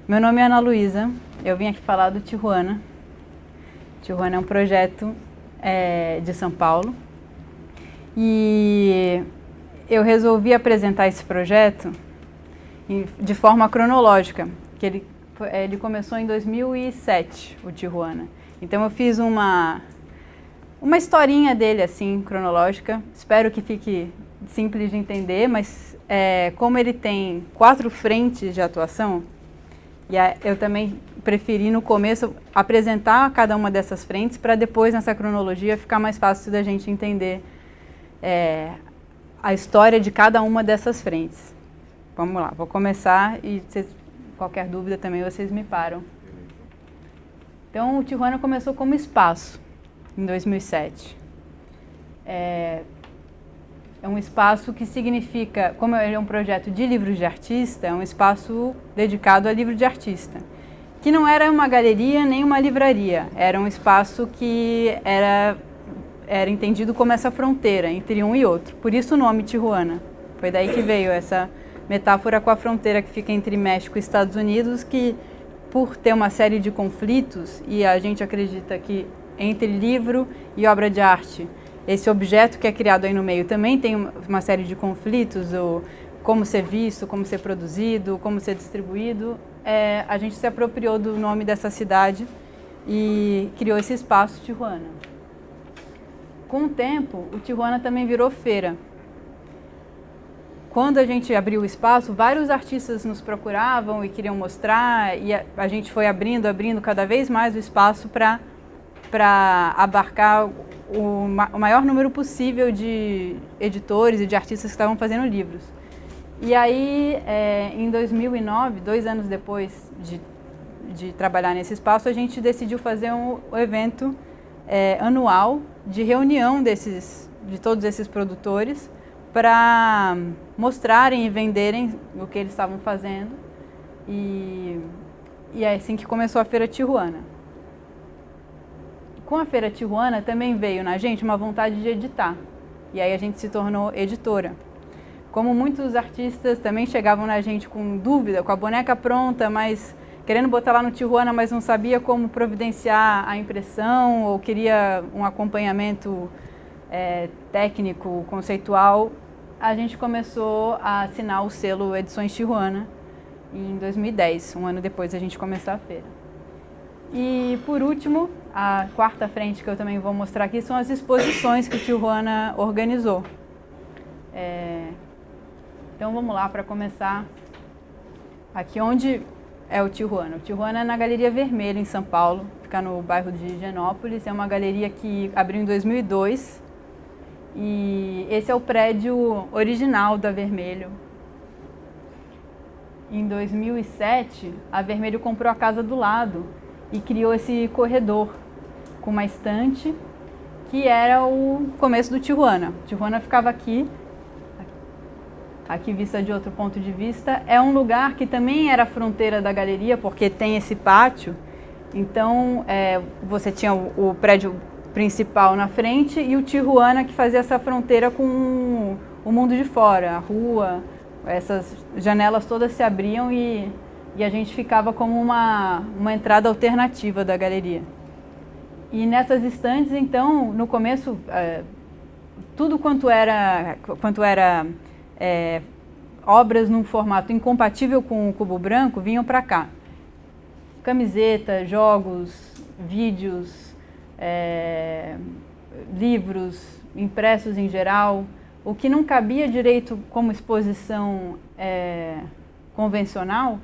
Meu nome é Ana Luísa, eu vim aqui falar do Tijuana. Tijuana é um projeto de São Paulo e eu resolvi apresentar esse projeto de forma cronológica, que ele começou em 2007, o Tijuana. Então eu fiz uma historinha dele assim, cronológica, espero que fique simples de entender, mas como ele tem 4 frentes de atuação, e eu também preferi no começo apresentar cada uma dessas frentes para depois nessa cronologia ficar mais fácil da gente entender a história de cada uma dessas frentes. Vamos lá, vou começar e qualquer dúvida também vocês me param. Então o Tijuana começou como espaço em 2007. É um espaço que significa, como ele é um projeto de livros de artista, é um espaço dedicado a livro de artista, que não era uma galeria nem uma livraria, era um espaço que era entendido como essa fronteira entre um e outro, por isso o nome Tijuana. Foi daí que veio essa metáfora com a fronteira que fica entre México e Estados Unidos, que por ter uma série de conflitos, e a gente acredita que entre livro e obra de arte, esse objeto que é criado aí no meio também tem uma série de conflitos, como ser visto, como ser produzido, como ser distribuído. A gente se apropriou do nome dessa cidade e criou esse espaço Tijuana. Com o tempo, o Tijuana também virou feira. Quando a gente abriu o espaço, vários artistas nos procuravam e queriam mostrar, e a gente foi abrindo cada vez mais o espaço para abarcar o maior número possível de editores e de artistas que estavam fazendo livros. E aí, em 2009, 2 anos depois de trabalhar nesse espaço, a gente decidiu fazer um evento anual de reunião de todos esses produtores para mostrarem e venderem o que eles estavam fazendo. E é assim que começou a Feira Tijuana. Com a Feira Tijuana também veio na gente uma vontade de editar, e aí a gente se tornou editora. Como muitos artistas também chegavam na gente com dúvida, com a boneca pronta, mas querendo botar lá no Tijuana, mas não sabia como providenciar a impressão, ou queria um acompanhamento técnico, conceitual, a gente começou a assinar o selo Edições Tijuana em 2010, um ano depois da gente começar a feira. E, por último, a 4ª frente que eu também vou mostrar aqui são as exposições que o Tijuana organizou. Então, vamos lá para começar. Aqui onde é o Tijuana. O Tijuana é na Galeria Vermelho, em São Paulo, fica no bairro de Higienópolis. É uma galeria que abriu em 2002 e esse é o prédio original da Vermelho. Em 2007, a Vermelho comprou a casa do lado e criou esse corredor com uma estante que era o começo do Tijuana. O Tijuana ficava aqui vista de outro ponto de vista. É um lugar que também era a fronteira da galeria, porque tem esse pátio. Então, você tinha o prédio principal na frente e o Tijuana que fazia essa fronteira com o mundo de fora, a rua. Essas janelas todas se abriam e a gente ficava como uma entrada alternativa da galeria. E nessas estantes, então, no começo, tudo quanto era obras num formato incompatível com o cubo branco vinham para cá. Camiseta, jogos, vídeos, livros, impressos em geral. O que não cabia direito como exposição convencional,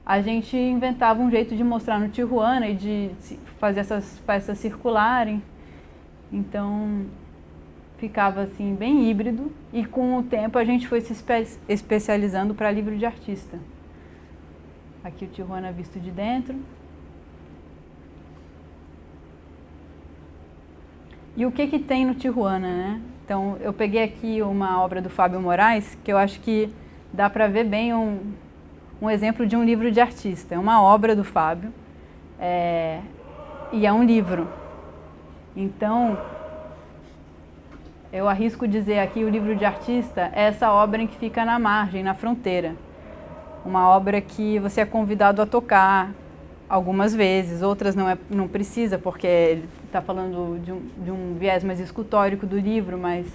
a gente inventava um jeito de mostrar no Tijuana e de fazer essas peças circularem. Então, ficava assim bem híbrido e com o tempo a gente foi se especializando para livro de artista. Aqui o Tijuana visto de dentro. E o que tem no Tijuana, né? Então, eu peguei aqui uma obra do Fábio Moraes, que eu acho que dá para ver bem um exemplo de um livro de artista. É uma obra do Fábio e é um livro. Então, eu arrisco dizer aqui, o livro de artista é essa obra em que fica na margem, na fronteira. uma obra que você é convidado a tocar algumas vezes, outras não precisa, porque ele está falando de um viés mais escultórico do livro, mas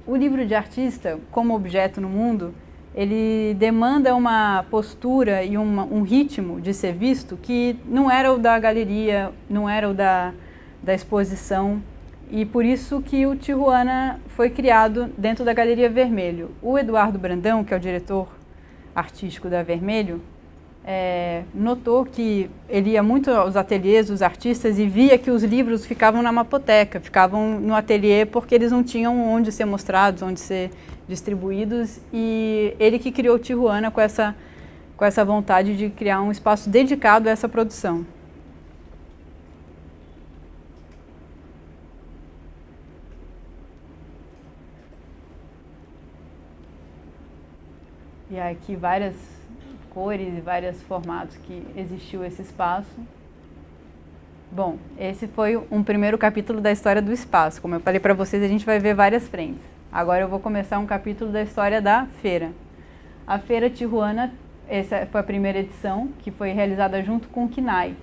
o livro de artista, como objeto no mundo, ele demanda uma postura e um ritmo de ser visto que não era o da galeria, não era o da exposição, e por isso que o Tijuana foi criado dentro da Galeria Vermelho. O Eduardo Brandão, que é o diretor artístico da Vermelho, notou que ele ia muito aos ateliês dos artistas e via que os livros ficavam na mapoteca, ficavam no ateliê porque eles não tinham onde ser mostrados, onde ser distribuídos, e ele que criou o Tijuana com essa vontade de criar um espaço dedicado a essa produção. E aqui várias cores e vários formatos que existiu esse espaço. Bom, esse foi um primeiro capítulo da história do espaço. Como eu falei para vocês, a gente vai ver várias frentes. Agora eu vou começar um capítulo da história da feira. A Feira Tijuana, essa foi a primeira edição, que foi realizada junto com o CNAE,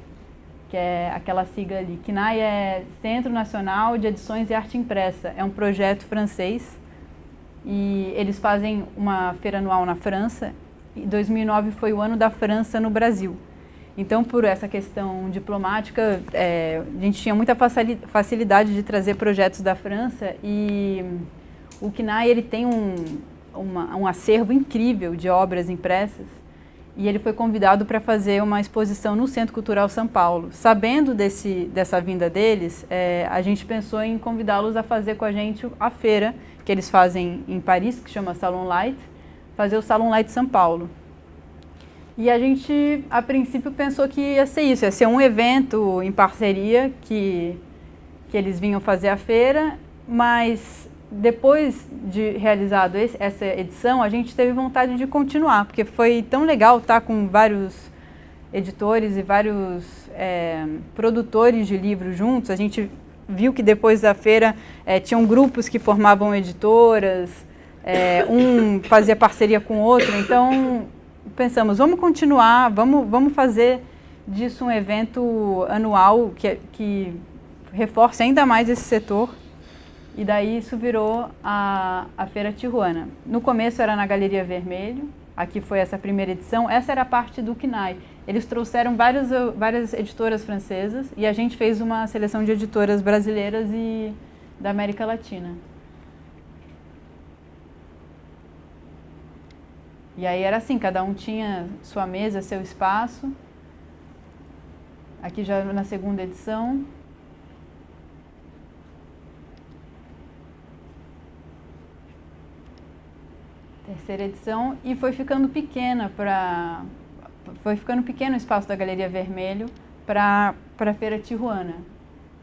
que é aquela sigla ali. CNAE é Centro Nacional de Edições e Arte Impressa. É um projeto francês e eles fazem uma feira anual na França. E 2009 foi o ano da França no Brasil. Então, por essa questão diplomática, a gente tinha muita facilidade de trazer projetos da França, e o CNAE ele tem um acervo incrível de obras impressas, e ele foi convidado para fazer uma exposição no Centro Cultural São Paulo. Sabendo dessa vinda deles, a gente pensou em convidá-los a fazer com a gente a feira que eles fazem em Paris, que chama Salon Light, fazer o Salon Light São Paulo. E a gente, a princípio, pensou que ia ser isso, ia ser um evento em parceria que eles vinham fazer a feira, mas depois de realizado essa edição, a gente teve vontade de continuar, porque foi tão legal estar com vários editores e vários produtores de livros juntos. A gente viu que depois da feira tinham grupos que formavam editoras, um fazia parceria com o outro, então pensamos, vamos continuar, vamos fazer disso um evento anual que reforce ainda mais esse setor. E daí isso virou a Feira Tijuana. No começo era na Galeria Vermelho, aqui foi essa primeira edição, essa era a parte do CNAE. Eles trouxeram várias editoras francesas e a gente fez uma seleção de editoras brasileiras e da América Latina. E aí era assim, cada um tinha sua mesa, seu espaço. Aqui já na segunda edição. Terceira edição, e foi ficando pequeno o espaço da Galeria Vermelho para a Feira Tijuana.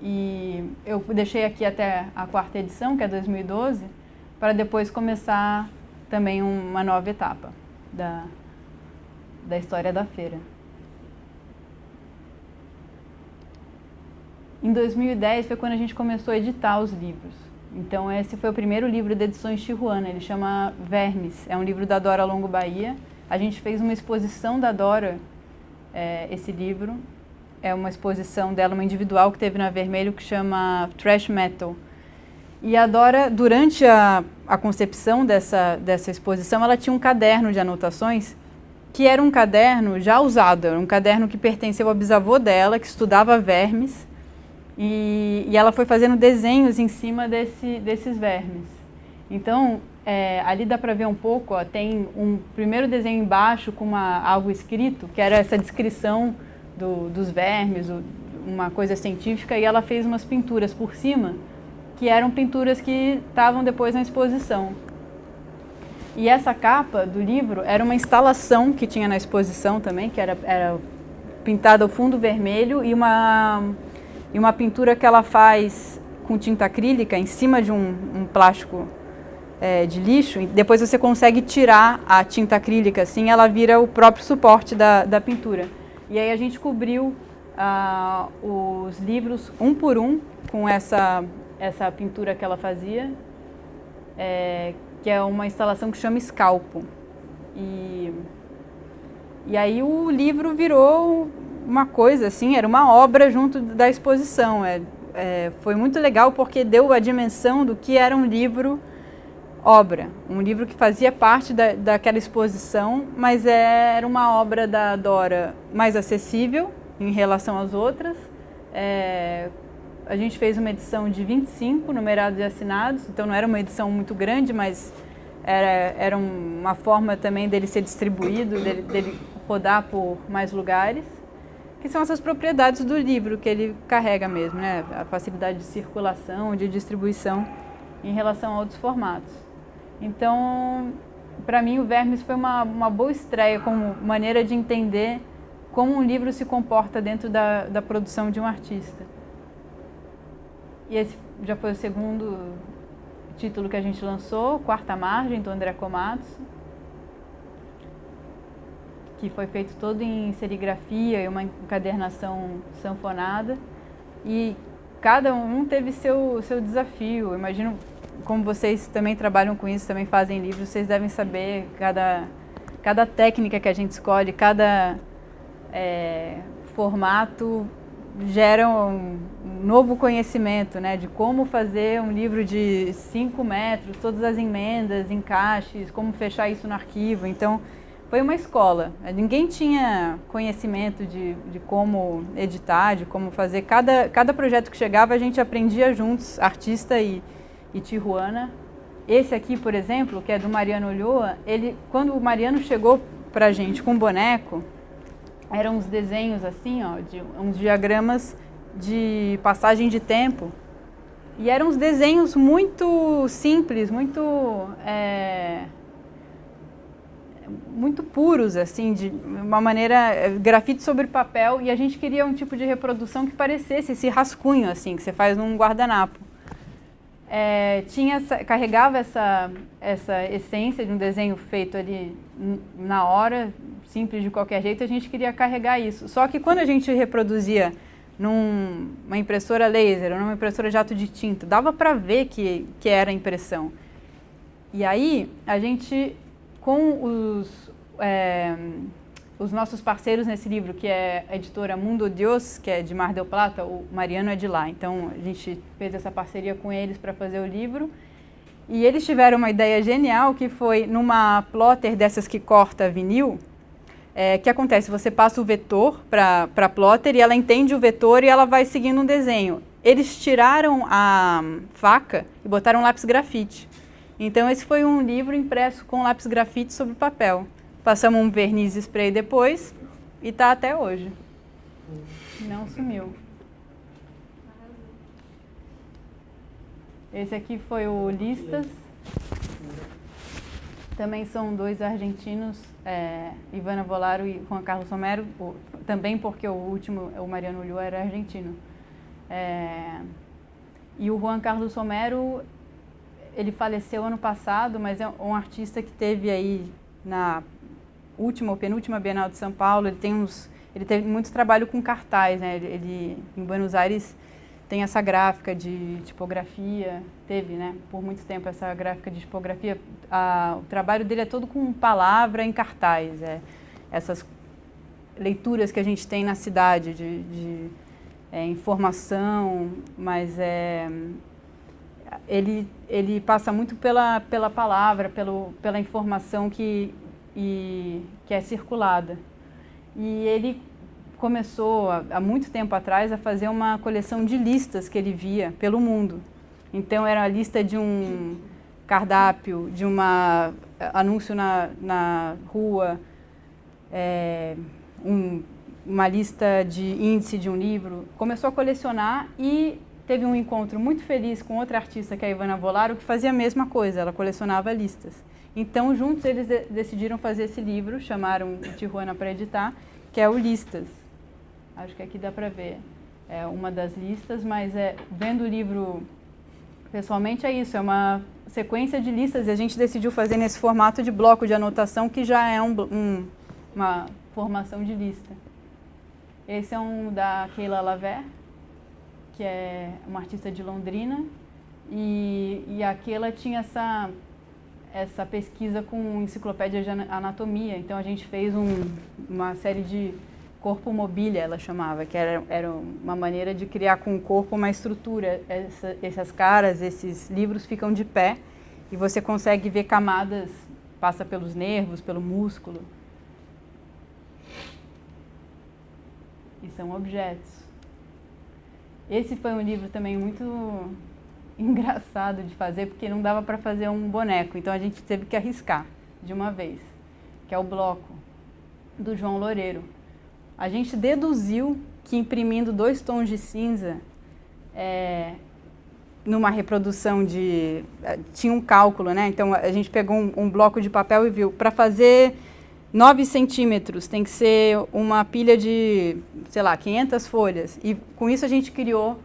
E eu deixei aqui até a quarta edição, que é 2012, para depois começar também uma nova etapa da história da feira. Em 2010 foi quando a gente começou a editar os livros. Então esse foi o primeiro livro de Edições Tijuana, ele chama Vermes, é um livro da Dora Longo Bahia. A gente fez uma exposição da Dora, esse livro, é uma exposição dela, uma individual que teve na Vermelho, que chama Thrash Metal. E a Dora, durante a concepção dessa exposição, ela tinha um caderno de anotações, que era um caderno já usado, era um caderno que pertenceu ao bisavô dela, que estudava vermes, e ela foi fazendo desenhos em cima desses vermes. Então, ali dá para ver um pouco, ó, tem um primeiro desenho embaixo com algo escrito, que era essa descrição dos vermes, uma coisa científica, e ela fez umas pinturas por cima, que eram pinturas que estavam depois na exposição. E essa capa do livro era uma instalação que tinha na exposição também, que era pintada ao fundo vermelho e uma pintura que ela faz com tinta acrílica em cima de um plástico de lixo. E depois você consegue tirar a tinta acrílica, assim, ela vira o próprio suporte da pintura. E aí a gente cobriu os livros um por um com essa pintura que ela fazia, que é uma instalação que chama Escalpo. E aí o livro virou uma coisa, assim, era uma obra junto da exposição. Foi muito legal porque deu a dimensão do que era um livro obra, um livro que fazia parte daquela exposição, mas era uma obra da Dora mais acessível em relação às outras. A gente fez uma edição de 25 numerados e assinados, então não era uma edição muito grande, mas era uma forma também dele ser distribuído, dele rodar por mais lugares, que são essas propriedades do livro que ele carrega mesmo, né? A facilidade de circulação, de distribuição em relação a outros formatos. Então, para mim, o Vermes foi uma boa estreia como maneira de entender como um livro se comporta dentro da produção de um artista. E esse já foi o segundo título que a gente lançou, Quarta Margem, do André Komatsu, que foi feito todo em serigrafia e uma encadernação sanfonada. E cada um teve seu desafio. Imagino, como vocês também trabalham com isso, também fazem livros, vocês devem saber cada técnica que a gente escolhe, cada formato gera um novo conhecimento, né, de como fazer um livro de 5 metros, todas as emendas, encaixes, como fechar isso no arquivo. Então, foi uma escola. Ninguém tinha conhecimento de como editar, de como fazer. Cada projeto que chegava, a gente aprendia juntos, artista e Tijuana. Esse aqui, por exemplo, que é do Mariano Ulloa, quando o Mariano chegou pra gente com o boneco, eram uns desenhos assim, ó, uns diagramas de passagem de tempo. E eram uns desenhos muito simples, muito puros, assim, de uma maneira, grafite sobre papel, e a gente queria um tipo de reprodução que parecesse esse rascunho, assim, que você faz num guardanapo. Carregava essa essência de um desenho feito ali na hora, simples de qualquer jeito, a gente queria carregar isso. Só que quando a gente reproduzia numa impressora laser ou numa impressora jato de tinta, dava para ver que era impressão. E aí, a gente, com os nossos parceiros nesse livro, que é a editora Mundo Dios, que é de Mar del Plata, o Mariano é de lá. Então, a gente fez essa parceria com eles para fazer o livro. E eles tiveram uma ideia genial, que foi numa plotter dessas que corta vinil. Que acontece? Você passa o vetor para a plotter e ela entende o vetor e ela vai seguindo um desenho. Eles tiraram a faca e botaram lápis grafite. Então, esse foi um livro impresso com lápis grafite sobre papel. Passamos um verniz spray depois e está até hoje. Não sumiu. Esse aqui foi o Listas. Também são dois argentinos, Ivana Volaro e Juan Carlos Romero, também porque o último, o Mariano Ulloa, era argentino. E o Juan Carlos Romero, ele faleceu ano passado, mas é um artista que teve aí na última ou penúltima Bienal de São Paulo. Ele teve muito trabalho com cartaz, né? Ele em Buenos Aires tem essa gráfica de tipografia, teve, né, por muito tempo essa gráfica de tipografia. O trabalho dele é todo com palavra em cartaz, essas leituras que a gente tem na cidade de informação, mas ele passa muito pela palavra, pela informação que é circulada. E ele começou, há muito tempo atrás, a fazer uma coleção de listas que ele via pelo mundo. Então, era a lista de um cardápio, de um anúncio na rua, uma lista de índice de um livro. Começou a colecionar e teve um encontro muito feliz com outra artista, que é a Ivana Volaro, que fazia a mesma coisa, ela colecionava listas. Então, juntos, eles decidiram fazer esse livro, chamaram o Tijuana para editar, que é o Listas. Acho que aqui dá para ver uma das listas, mas vendo o livro pessoalmente é isso, é uma sequência de listas, e a gente decidiu fazer nesse formato de bloco de anotação, que já é uma formação de lista. Esse é um da Keila Laver, que é uma artista de Londrina, e a Keila tinha essa pesquisa com enciclopédia de anatomia. Então a gente fez uma série de corpo mobília, ela chamava, que era uma maneira de criar com o corpo uma estrutura. Essas caras, esses livros ficam de pé e você consegue ver camadas, passa pelos nervos, pelo músculo. E são objetos. Esse foi um livro também muito engraçado de fazer, porque não dava para fazer um boneco, então a gente teve que arriscar de uma vez, que é o bloco do João Loureiro. A gente deduziu que imprimindo 2 tons de cinza, numa reprodução tinha um cálculo, né? Então a gente pegou um bloco de papel e viu, para fazer 9 centímetros tem que ser uma pilha de, sei lá, 500 folhas. E com isso a gente criou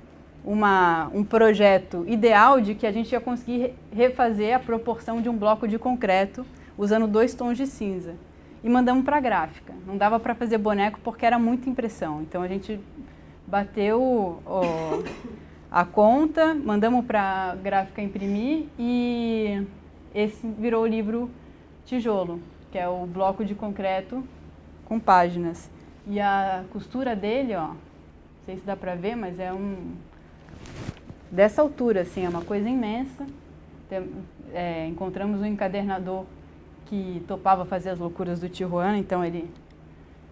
um projeto ideal de que a gente ia conseguir refazer a proporção de um bloco de concreto usando 2 tons de cinza. E mandamos para a gráfica. Não dava para fazer boneco porque era muita impressão. Então a gente bateu a conta, mandamos para a gráfica imprimir e esse virou o livro Tijolo, que é o bloco de concreto com páginas. E a costura dele, ó, não sei se dá para ver, mas é dessa altura, assim, é uma coisa imensa. Encontramos um encadernador que topava fazer as loucuras do Tijuana, então ele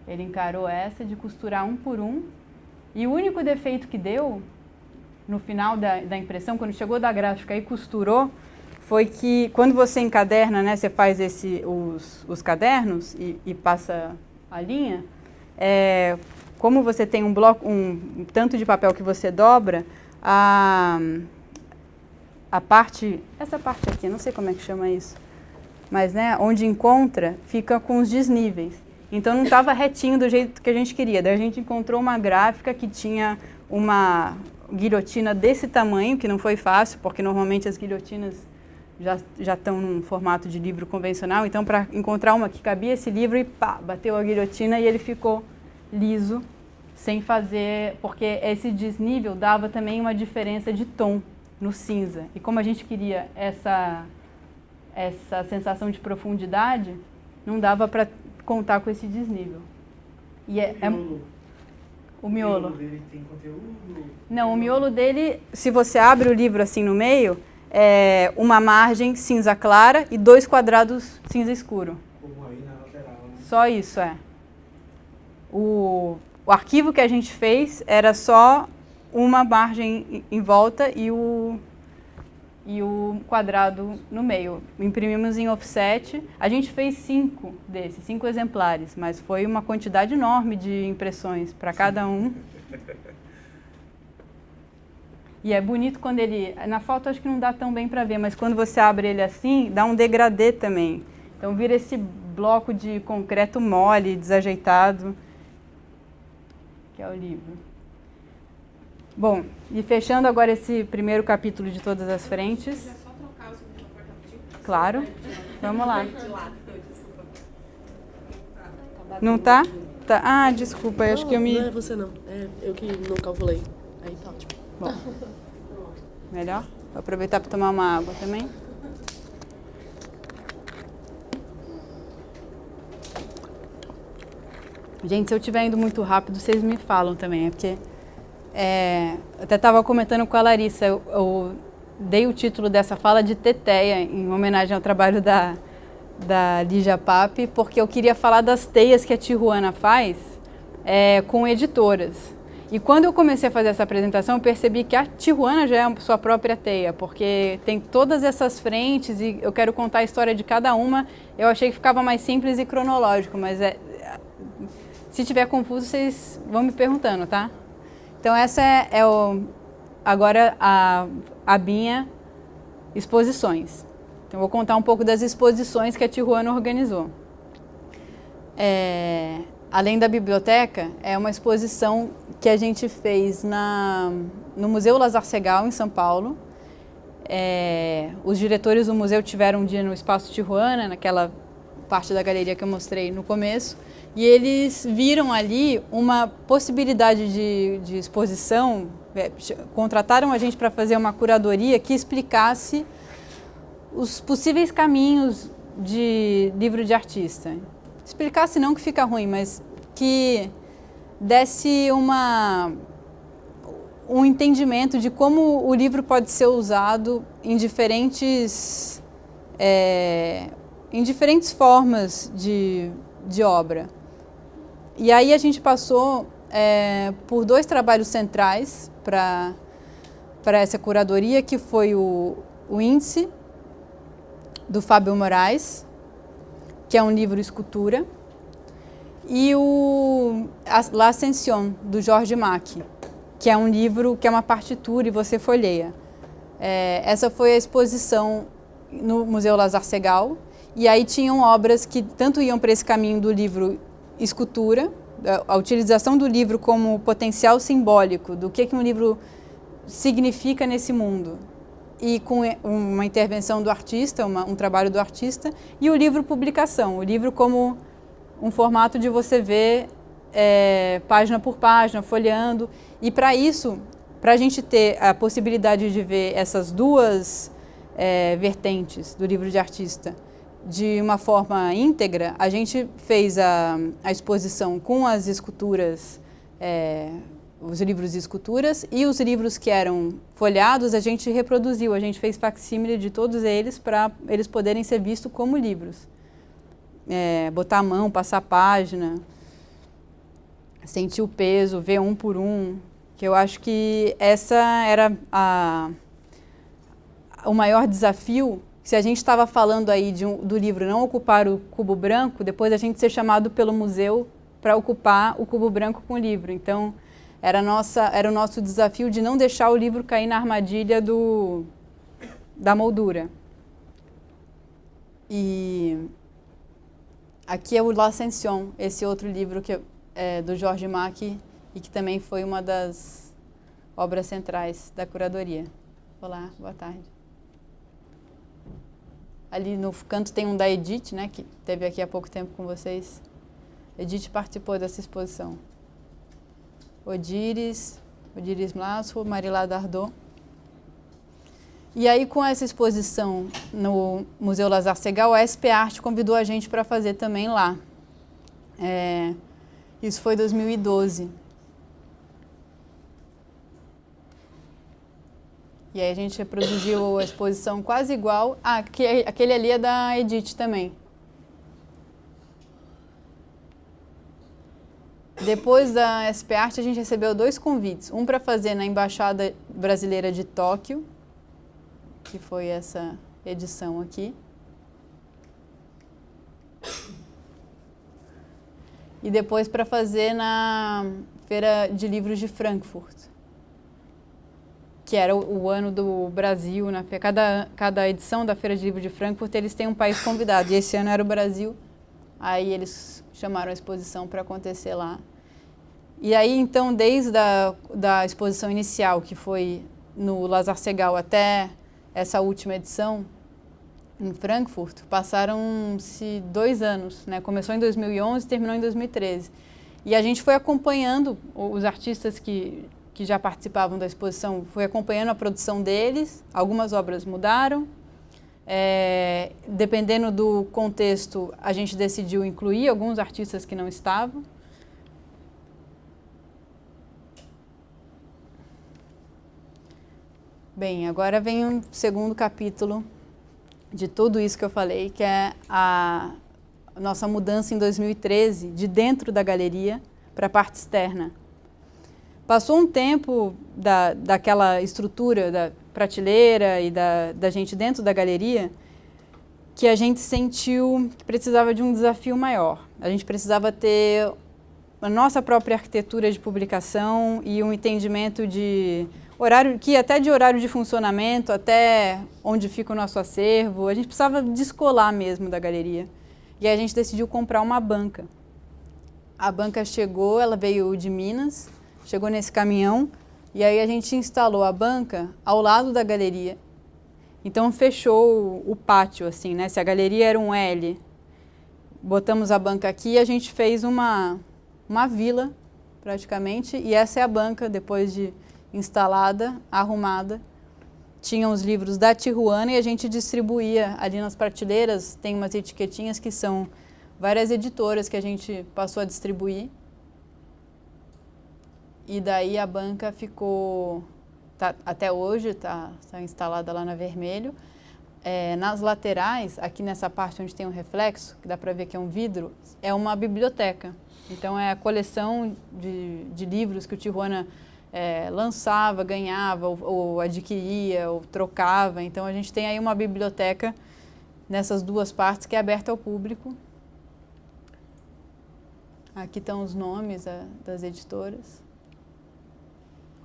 encarou essa de costurar um por um. E o único defeito que deu no final da impressão, quando chegou da gráfica e costurou, foi que quando você encaderna, né, você faz os cadernos e passa a linha, como você tem um bloco, um tanto de papel que você dobra, essa parte aqui, não sei como é que chama isso, mas né, onde encontra, fica com os desníveis. Então não estava retinho do jeito que a gente queria. Daí a gente encontrou uma gráfica que tinha uma guilhotina desse tamanho, que não foi fácil, porque normalmente as guilhotinas já estão num formato de livro convencional. Então, para encontrar uma que cabia esse livro, e pá, bateu a guilhotina e ele ficou liso, sem fazer, porque esse desnível dava também uma diferença de tom no cinza. E como a gente queria essa sensação de profundidade, não dava para contar com esse desnível. E o miolo. O miolo dele tem conteúdo? Não, o miolo dele, se você abre o livro assim no meio, é uma margem cinza clara e 2 quadrados cinza escuro. Como aí na lateral, né? Só isso, O arquivo que a gente fez era só uma margem em volta e o quadrado no meio. Imprimimos em offset. A gente fez 5 exemplares, mas foi uma quantidade enorme de impressões para cada um. E é bonito quando ele... Na foto acho que não dá tão bem para ver, mas quando você abre ele assim, dá um degradê também. Então vira esse bloco de concreto mole, desajeitado, que é o livro. Bom, e fechando agora esse primeiro capítulo de Todas as Frentes. É só trocar o segundo rapidinho? Claro. Vamos lá. Não tá? Tá. Ah, desculpa, acho que eu me... Não é você não, é eu que não calculei. Aí tá ótimo. Bom, melhor? Vou aproveitar para tomar uma água também. Gente, se eu estiver indo muito rápido, vocês me falam também, porque... eu até estava comentando com a Larissa, eu dei o título dessa fala de Teteia, em homenagem ao trabalho da Lígia Pape, porque eu queria falar das teias que a Tijuana faz com editoras. E quando eu comecei a fazer essa apresentação, eu percebi que a Tijuana já é a sua própria teia, porque tem todas essas frentes e eu quero contar a história de cada uma. Eu achei que ficava mais simples e cronológico, mas se tiver confuso, vocês vão me perguntando, tá? Então essa agora a minha exposições. Então vou contar um pouco das exposições que a Tijuana organizou. Além da biblioteca, é uma exposição que a gente fez no Museu Lazar Segall, em São Paulo. Os diretores do museu tiveram um dia no Espaço Tijuana, naquela parte da galeria que eu mostrei no começo, e eles viram ali uma possibilidade de exposição, contrataram a gente para fazer uma curadoria que explicasse os possíveis caminhos de livro de artista. Explicar senão que fica ruim, mas que desse um entendimento de como o livro pode ser usado em diferentes formas de obra. E aí a gente passou por 2 trabalhos centrais para essa curadoria, que foi o Índice, do Fábio Moraes, que é um livro escultura, e o L'Ascension, do Jorge Mack, que é um livro que é uma partitura e você folheia. Essa foi a exposição no Museu Lazar Segal, e aí tinham obras que tanto iam para esse caminho do livro escultura, a utilização do livro como potencial simbólico do que um livro significa nesse mundo, e com uma intervenção do artista, um trabalho do artista, e o livro publicação, o livro como um formato de você ver página por página, folheando. E para isso, para a gente ter a possibilidade de ver essas 2 vertentes do livro de artista de uma forma íntegra, a gente fez a exposição com as esculturas, os livros de esculturas, e os livros que eram folheados a gente reproduziu, a gente fez facsímile de todos eles para eles poderem ser vistos como livros. Botar a mão, passar a página, sentir o peso, ver um por um, que eu acho que essa era o maior desafio. Se a gente estava falando aí do livro não ocupar o cubo branco, depois a gente ser chamado pelo museu para ocupar o cubo branco com o livro. Então, era o nosso desafio de não deixar o livro cair na armadilha da moldura. E aqui é o L'Ascension, esse outro livro que é do Jorge Mack e que também foi uma das obras centrais da curadoria. Olá, boa tarde. Ali no canto tem um da Edith, né, que esteve aqui há pouco tempo com vocês. Edith participou dessa exposição. Odiris Mlasco, Marilá Dardot. E aí, com essa exposição no Museu Lazar Segal, a SP Arte convidou a gente para fazer também lá. Isso foi em 2012. E aí a gente reproduziu a exposição quase igual. Aquele ali é da Edith também. Depois da SP Arte, a gente recebeu 2 convites. Um para fazer na Embaixada Brasileira de Tóquio, que foi essa edição aqui. E depois para fazer na Feira de Livros de Frankfurt, que era o ano do Brasil. Cada edição da Feira de Livros de Frankfurt, eles têm um país convidado. E esse ano era o Brasil. Aí eles chamaram a exposição para acontecer lá. E aí, então, desde da exposição inicial, que foi no Lazar Segal, até essa última edição, em Frankfurt, passaram-se 2 anos, né? Começou em 2011 e terminou em 2013. E a gente foi acompanhando os artistas que já participavam da exposição, foi acompanhando a produção deles. Algumas obras mudaram. Dependendo do contexto, a gente decidiu incluir alguns artistas que não estavam. Bem, agora vem um segundo capítulo de tudo isso que eu falei, que é a nossa mudança em 2013, de dentro da galeria para a parte externa. Passou um tempo daquela estrutura da prateleira e da gente dentro da galeria, que a gente sentiu que precisava de um desafio maior. A gente precisava ter a nossa própria arquitetura de publicação e um entendimento de horário, que até de horário de funcionamento, até onde fica o nosso acervo. A gente precisava descolar mesmo da galeria. E aí a gente decidiu comprar uma banca. A banca chegou, ela veio de Minas, chegou nesse caminhão, e aí a gente instalou a banca ao lado da galeria. Então fechou o pátio, assim, né? Se a galeria era um L, botamos a banca aqui e a gente fez uma vila, praticamente, e essa é a banca, depois de instalada, arrumada. tinham os livros da Tijuana e a gente distribuía ali nas prateleiras. Tem umas etiquetinhas que são várias editoras que a gente passou a distribuir. E daí a banca ficou, até hoje, está instalada lá na Vermelho. Nas laterais, aqui nessa parte onde tem um reflexo, que dá para ver que é um vidro, é uma biblioteca. Então é a coleção de livros que o Tijuana lançava, ganhava, ou adquiria, ou trocava. Então a gente tem aí uma biblioteca nessas duas partes que é aberta ao público. Aqui estão os nomes das editoras,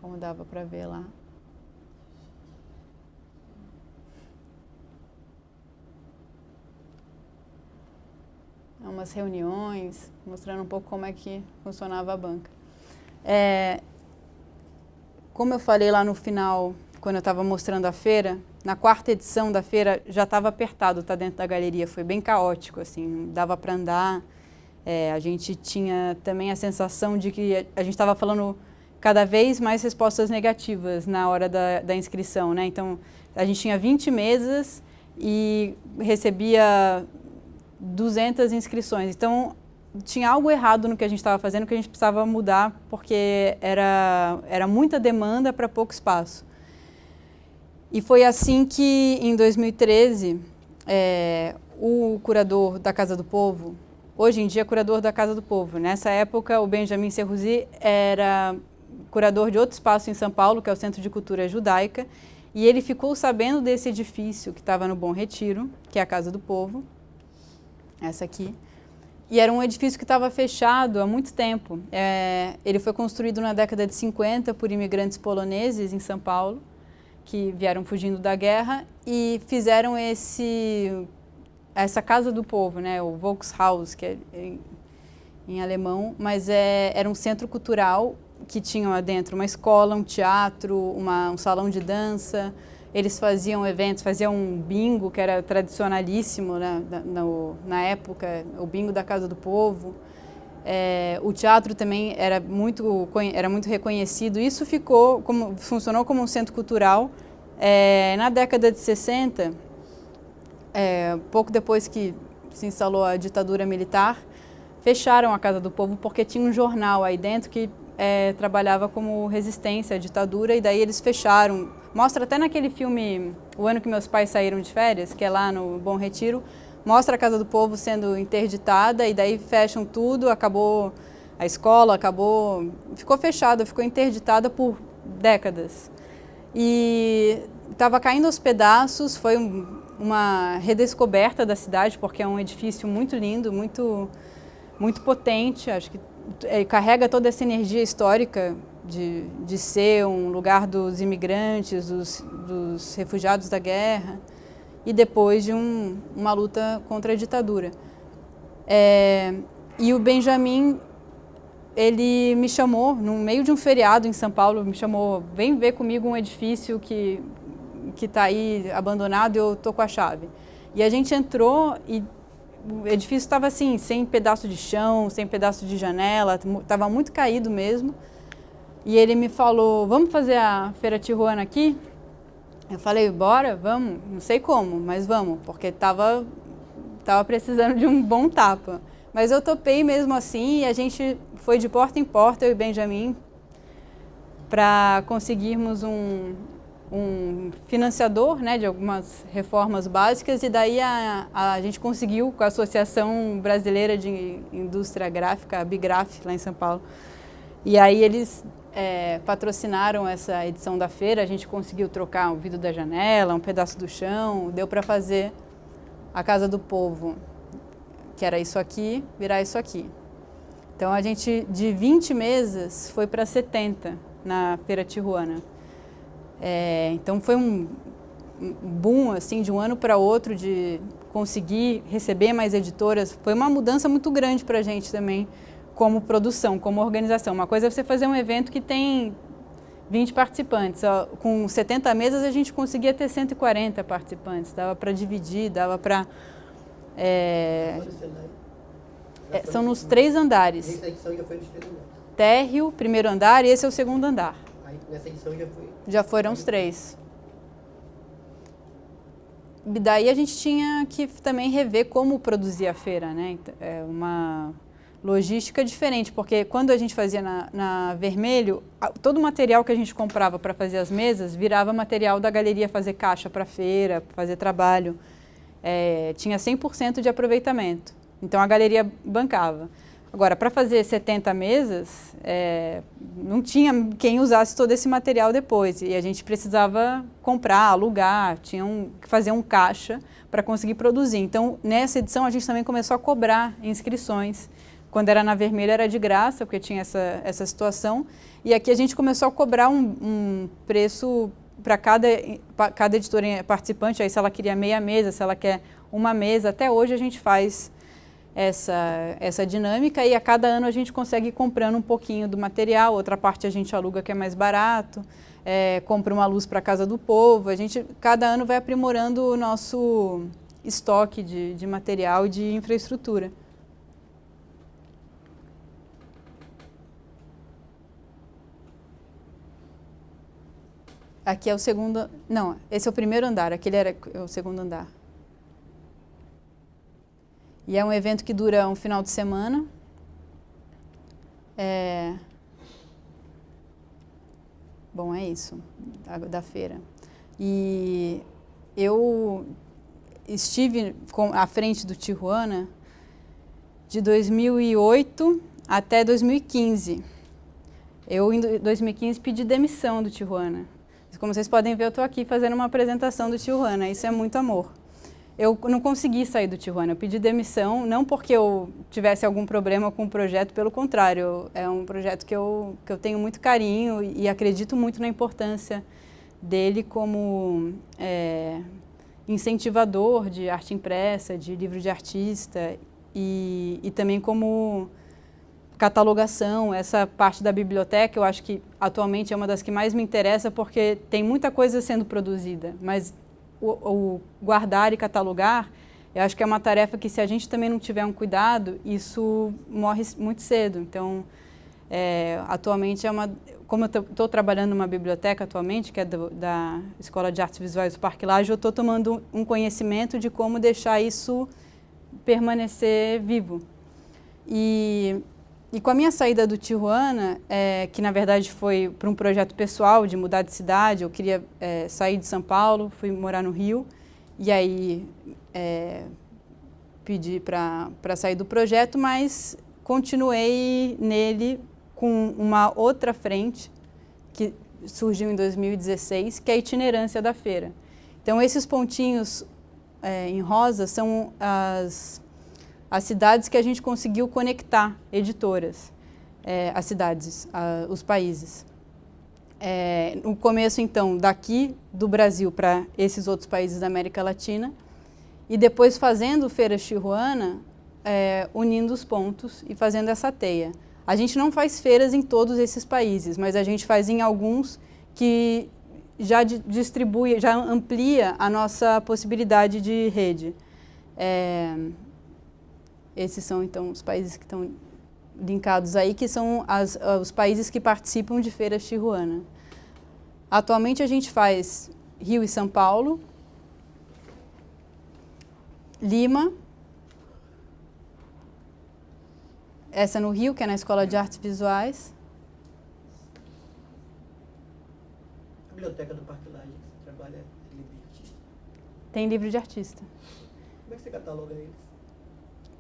como dava para ver lá. Umas reuniões, mostrando um pouco como é que funcionava a banca. Como eu falei lá no final, quando eu estava mostrando a feira, na quarta edição da feira já estava apertado, tá dentro da galeria, foi bem caótico, assim, não dava para andar. A gente tinha também a sensação de que a gente estava falando cada vez mais respostas negativas na hora da inscrição, né? Então, a gente tinha 20 mesas e recebia 200 inscrições. Então, tinha algo errado no que a gente estava fazendo, que a gente precisava mudar, porque era muita demanda para pouco espaço. E foi assim que, em 2013, o curador da Casa do Povo, hoje em dia é curador da Casa do Povo, nessa época o Benjamin Serruzi era curador de outro espaço em São Paulo, que é o Centro de Cultura Judaica, e ele ficou sabendo desse edifício que estava no Bom Retiro, que é a Casa do Povo, essa aqui, e era um edifício que estava fechado há muito tempo. Ele foi construído na década de 50 por imigrantes poloneses em São Paulo, que vieram fugindo da guerra e fizeram essa Casa do Povo, né, o Volkshaus, que é em alemão, mas era um centro cultural que tinha lá dentro uma escola, um teatro, um salão de dança. Eles faziam eventos, faziam um bingo, que era tradicionalíssimo, né, na época, o bingo da Casa do Povo. O teatro também era muito reconhecido. Isso funcionou como um centro cultural. Na década de 60, pouco depois que se instalou a ditadura militar, fecharam a Casa do Povo porque tinha um jornal aí dentro que trabalhava como resistência à ditadura, e daí eles fecharam. Mostra até naquele filme O Ano que Meus Pais Saíram de Férias, que é lá no Bom Retiro, mostra a Casa do Povo sendo interditada, e daí fecham tudo, acabou a escola, ficou fechada, ficou interditada por décadas. E estava caindo aos pedaços, foi uma redescoberta da cidade, porque é um edifício muito lindo, muito, muito potente, acho que carrega toda essa energia histórica de ser um lugar dos imigrantes, dos refugiados da guerra, e depois de uma luta contra a ditadura. E o Benjamin, ele me chamou, no meio de um feriado em São Paulo, me chamou, vem ver comigo um edifício que está aí abandonado e eu estou com a chave. E a gente entrou e o edifício estava assim, sem pedaço de chão, sem pedaço de janela, estava muito caído mesmo. E ele me falou, vamos fazer a Feira Tijuana aqui? Eu falei, bora, vamos, não sei como, mas vamos, porque estava precisando de um bom tapa. Mas eu topei mesmo assim, e a gente foi de porta em porta, eu e Benjamin, para conseguirmos um financiador, né, de algumas reformas básicas, e daí a gente conseguiu com a Associação Brasileira de Indústria Gráfica, a Bigraf, lá em São Paulo. E aí eles patrocinaram essa edição da feira, a gente conseguiu trocar o vidro da janela, um pedaço do chão, deu para fazer a Casa do Povo, que era isso aqui, virar isso aqui. Então a gente, de 20 mesas, foi para 70 na Feira Tijuana. Então foi um boom, assim, de um ano para outro, de conseguir receber mais editoras. Foi uma mudança muito grande para a gente também, como produção, como organização. Uma coisa é você fazer um evento que tem 20 participantes. Com 70 mesas a gente conseguia ter 140 participantes. Dava para dividir, dava para... são nos 3 andares. Essa edição já foi nos 3 andares. Térreo, primeiro andar, e esse é o segundo andar. Aí, nessa edição já foi? Já foram os 3. daí a gente tinha que também rever como produzir a feira, né? É uma logística diferente, porque quando a gente fazia na Vermelho, todo o material que a gente comprava para fazer as mesas virava material da galeria fazer caixa para feira, fazer trabalho. Tinha 100% de aproveitamento, então a galeria bancava. Agora, para fazer 70 mesas, não tinha quem usasse todo esse material depois, e a gente precisava comprar, alugar, tinha que fazer um caixa para conseguir produzir. Então, nessa edição, a gente também começou a cobrar inscrições. Quando era na Vermelho era de graça, porque tinha essa situação, e aqui a gente começou a cobrar um preço para cada editora participante, aí se ela queria meia mesa, se ela quer uma mesa. Até hoje a gente faz essa dinâmica, e a cada ano a gente consegue ir comprando um pouquinho do material, outra parte a gente aluga que é mais barato, compra uma luz para a Casa do Povo. A gente cada ano vai aprimorando o nosso estoque de material e de infraestrutura. Aqui é o segundo... Não, esse é o primeiro andar, aquele era o segundo andar. E é um evento que dura um final de semana. Bom, é isso, da feira. E eu estive à frente do Tijuana de 2008 até 2015. Eu, em 2015, pedi demissão do Tijuana. Como vocês podem ver, eu estou aqui fazendo uma apresentação do Tijuana, isso é muito amor. Eu não consegui sair do Tijuana, eu pedi demissão, não porque eu tivesse algum problema com o projeto, pelo contrário, é um projeto que eu tenho muito carinho e acredito muito na importância dele como incentivador de arte impressa, de livro de artista e também como catalogação. Essa parte da biblioteca eu acho que atualmente é uma das que mais me interessa, porque tem muita coisa sendo produzida, mas o guardar e catalogar, eu acho que é uma tarefa que, se a gente também não tiver um cuidado, isso morre muito cedo. Então, atualmente como eu estou trabalhando numa biblioteca atualmente, que é da Escola de Artes Visuais do Parque Lage, eu estou tomando um conhecimento de como deixar isso permanecer vivo. E com a minha saída do Tijuana, que na verdade foi para um projeto pessoal de mudar de cidade, eu queria sair de São Paulo, fui morar no Rio, e aí pedi para sair do projeto, mas continuei nele com uma outra frente que surgiu em 2016, que é a itinerância da feira. Então, esses pontinhos em rosa são as cidades que a gente conseguiu conectar editoras, as cidades, os países. No começo, então, daqui do Brasil para esses outros países da América Latina, e depois fazendo Feiras Tijuana, unindo os pontos e fazendo essa teia. A gente não faz feiras em todos esses países, mas a gente faz em alguns que já distribui, já amplia a nossa possibilidade de rede. Esses são, então, os países que estão linkados aí, que são os países que participam de Feiras Tijuana. Atualmente a gente faz Rio e São Paulo, Lima, essa no Rio, que é na Escola de Artes Visuais. A biblioteca do Parque Lage, que você trabalha, é livro de artista? Tem livro de artista. Como é que você cataloga eles?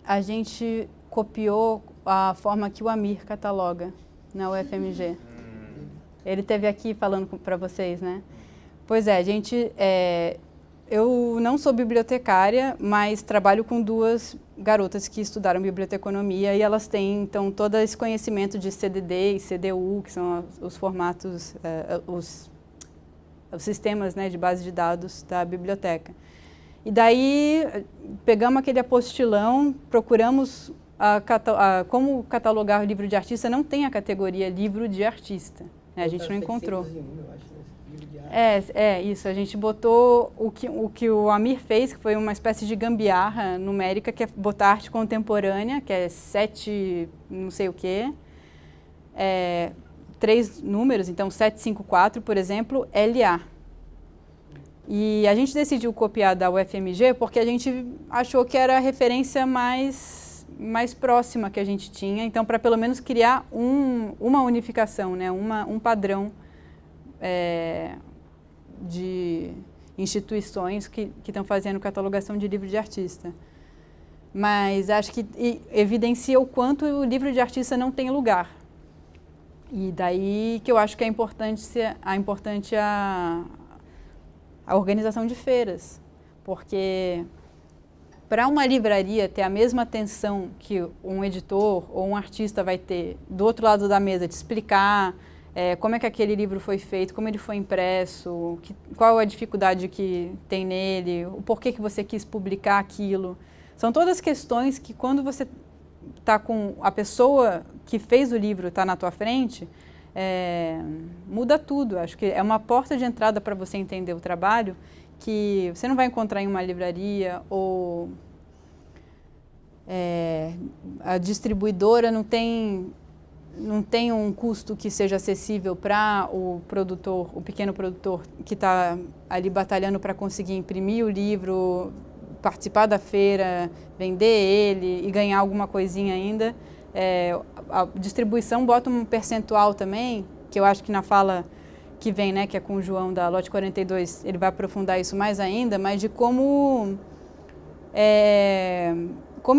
A gente copiou a forma que o Amir cataloga na UFMG. Ele esteve aqui falando para vocês, né? Pois é, eu não sou bibliotecária, mas trabalho com duas garotas que estudaram biblioteconomia, e elas têm, então, todo esse conhecimento de CDD e CDU, que são os formatos, os sistemas, né, de base de dados da biblioteca. E daí, pegamos aquele apostilão, procuramos como catalogar o livro de artista. Não tem a categoria livro de artista, né? A gente não encontrou. Isso, a gente botou o que o Amir fez, que foi uma espécie de gambiarra numérica, que é botar arte contemporânea, que é 7 não sei o quê, 3 números, então 754, por exemplo, LA. E a gente decidiu copiar da UFMG porque a gente achou que era a referência mais próxima que a gente tinha, então para pelo menos criar uma unificação, né? Um padrão de instituições que estão fazendo catalogação de livro de artista. Mas acho que evidencia o quanto o livro de artista não tem lugar. E daí que eu acho que é importante a organização de feiras, porque para uma livraria ter a mesma atenção que um editor ou um artista vai ter do outro lado da mesa, de explicar como é que aquele livro foi feito, como ele foi impresso, qual a dificuldade que tem nele, o porquê que você quis publicar aquilo. São todas questões que quando você está com a pessoa que fez o livro, está na tua frente, muda tudo. Acho que é uma porta de entrada para você entender o trabalho que você não vai encontrar em uma livraria ou a distribuidora não tem um custo que seja acessível para o produtor, o pequeno produtor que está ali batalhando para conseguir imprimir o livro, participar da feira, vender ele e ganhar alguma coisinha ainda. A distribuição bota um percentual também, que eu acho que na fala que vem, né, que é com o João da Lote 42, ele vai aprofundar isso mais ainda, mas de como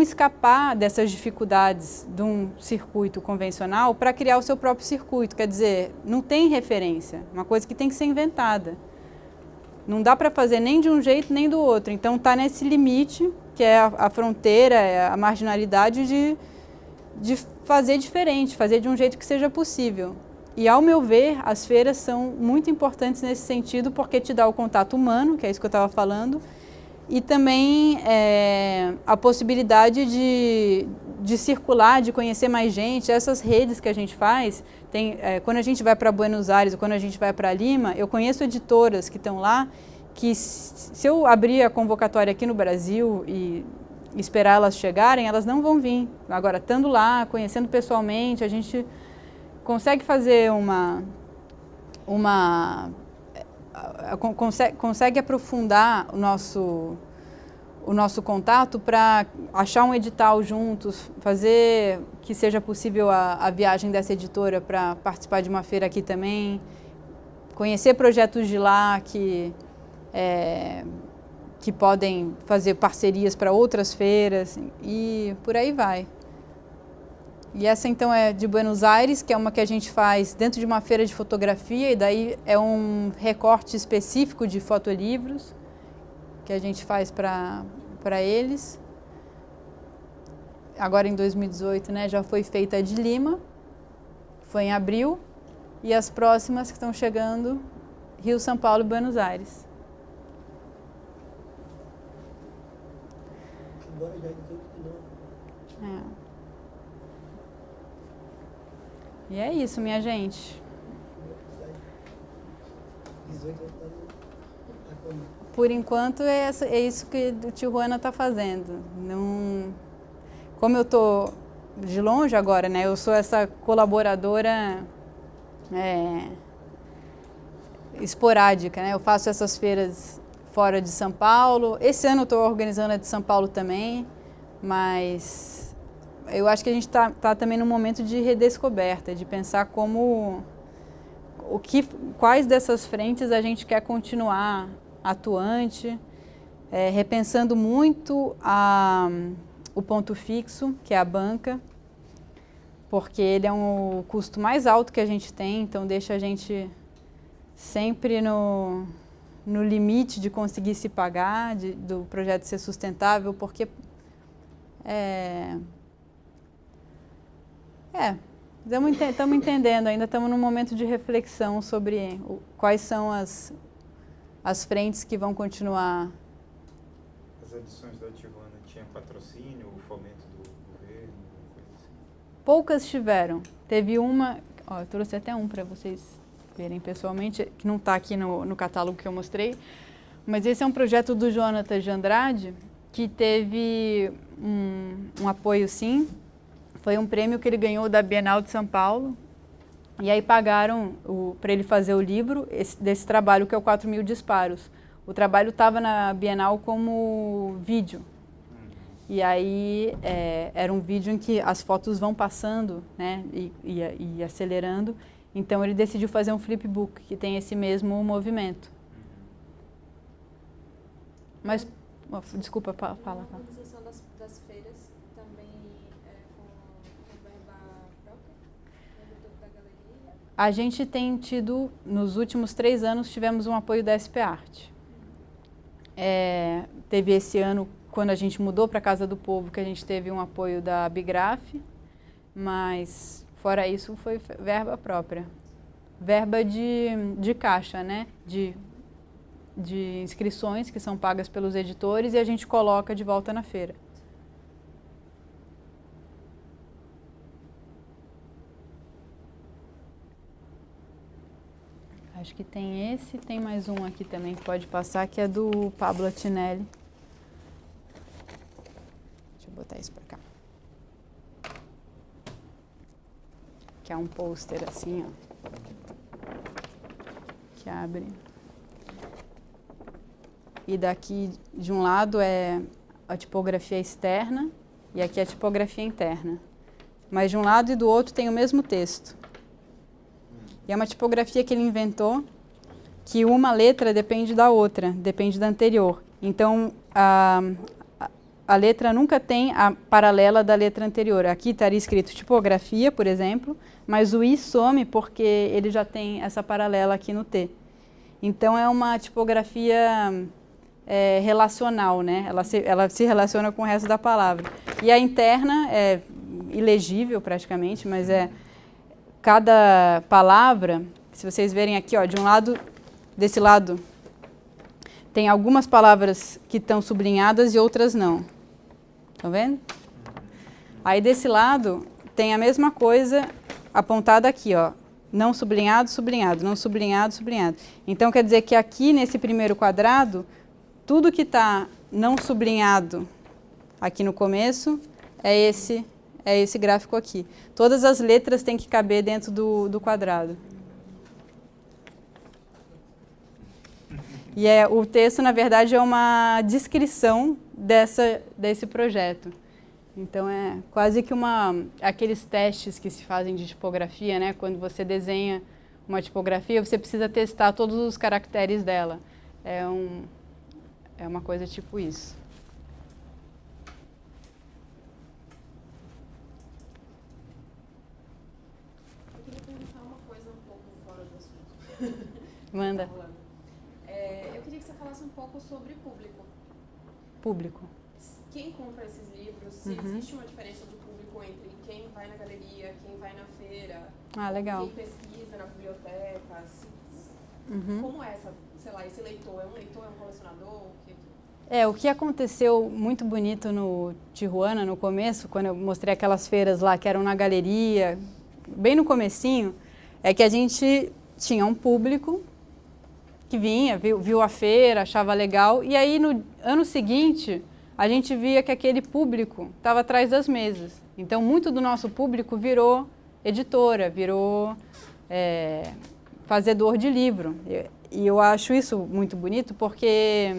escapar dessas dificuldades de um circuito convencional para criar o seu próprio circuito. Quer dizer, não tem referência, uma coisa que tem que ser inventada. Não dá para fazer nem de um jeito nem do outro. Então está nesse limite, que é a fronteira, a marginalidade de fazer diferente, fazer de um jeito que seja possível. E, ao meu ver, as feiras são muito importantes nesse sentido, porque te dá o contato humano, que é isso que eu estava falando, e também a possibilidade de circular, de conhecer mais gente. Essas redes que a gente faz, quando a gente vai para Buenos Aires ou quando a gente vai para Lima, eu conheço editoras que estão lá, que se eu abrir a convocatória aqui no Brasil e esperar elas chegarem, elas não vão vir. Agora, estando lá, conhecendo pessoalmente, a gente consegue fazer consegue aprofundar o nosso contato para achar um edital juntos, fazer que seja possível a viagem dessa editora para participar de uma feira aqui também, conhecer projetos de lá que podem fazer parcerias para outras feiras e por aí vai. E essa então é de Buenos Aires, que é uma que a gente faz dentro de uma feira de fotografia, e daí é um recorte específico de fotolivros que a gente faz para eles. Agora em 2018, né, já foi feita a de Lima, foi em abril, e as próximas que estão chegando, Rio, São Paulo e Buenos Aires. Agora já é 18 de novo. E é isso, minha gente. 18 vai estar. Por enquanto é isso que o Tijuana está fazendo. Não, como eu estou de longe agora, né? Eu sou essa colaboradora esporádica, né? Eu faço essas feiras fora de São Paulo. Esse ano eu estou organizando a de São Paulo também, mas eu acho que a gente está também num momento de redescoberta, de pensar quais dessas frentes a gente quer continuar atuante, repensando muito o ponto fixo, que é a banca, porque ele é um custo mais alto que a gente tem, então deixa a gente sempre no limite de conseguir se pagar, do projeto ser sustentável, porque estamos entendendo, ainda estamos num momento de reflexão sobre quais são as frentes que vão continuar. As edições da Tijuana tinham patrocínio, o fomento do governo, coisa assim? Poucas tiveram. Teve uma, eu trouxe até um para vocês verem pessoalmente, que não está aqui no catálogo que eu mostrei, mas esse é um projeto do Jonatas de Andrade, que teve um apoio, sim. Foi um prêmio que ele ganhou da Bienal de São Paulo, e aí pagaram para ele fazer o livro desse trabalho, que é o 4.000 disparos. o trabalho estava na Bienal como vídeo. E aí era um vídeo em que as fotos vão passando, né, e acelerando. Então ele decidiu fazer um flipbook que tem esse mesmo movimento. Mas, desculpa, fala. A organização das feiras também com verba própria, da galeria? A gente tem tido, nos últimos 3 anos, tivemos um apoio da SP Arte. Teve esse ano, quando a gente mudou para a Casa do Povo, que a gente teve um apoio da Bigraf, mas fora isso foi verba própria. Verba de caixa, né? De inscrições que são pagas pelos editores e a gente coloca de volta na feira. Acho que tem esse, tem mais um aqui também que pode passar, que é do Pablo Atinelli. Deixa eu botar isso pra cá. Que é um pôster assim, ó. Que abre. E daqui, de um lado, é a tipografia externa e aqui é a tipografia interna. Mas de um lado e do outro tem o mesmo texto. E é uma tipografia que ele inventou, que uma letra depende da outra, depende da anterior. Então, a letra nunca tem a paralela da letra anterior. Aqui estaria escrito tipografia, por exemplo, mas o I some porque ele já tem essa paralela aqui no T. Então, é uma tipografia relacional, né? Ela se relaciona com o resto da palavra. E a interna é ilegível praticamente, mas cada palavra, se vocês verem aqui, ó, de um lado, desse lado, tem algumas palavras que estão sublinhadas e outras não. Estão vendo? Aí desse lado tem a mesma coisa apontada aqui, ó. Não sublinhado, sublinhado, não sublinhado, sublinhado. Então quer dizer que aqui nesse primeiro quadrado, tudo que está não sublinhado aqui no começo é esse gráfico aqui. Todas as letras têm que caber dentro do quadrado. E o texto, na verdade, é uma descrição desse projeto. Então, é quase que aqueles testes que se fazem de tipografia, né? Quando você desenha uma tipografia, você precisa testar todos os caracteres dela. É uma coisa tipo isso. Eu queria perguntar uma coisa um pouco fora do assunto. Manda. Eu queria que você falasse um pouco sobre público. Público. Quem compra esses livros, se existe uma diferença de público entre quem vai na galeria, quem vai na feira, Legal. quem pesquisa na biblioteca, como é esse leitor? É um leitor, é um colecionador? O que aconteceu muito bonito no Tijuana, no começo, quando eu mostrei aquelas feiras lá que eram na galeria, bem no comecinho, é que a gente tinha um público que vinha, viu a feira, achava legal, e aí no ano seguinte a gente via que aquele público estava atrás das mesas. Então muito do nosso público virou editora, virou fazedor de livro. E eu acho isso muito bonito porque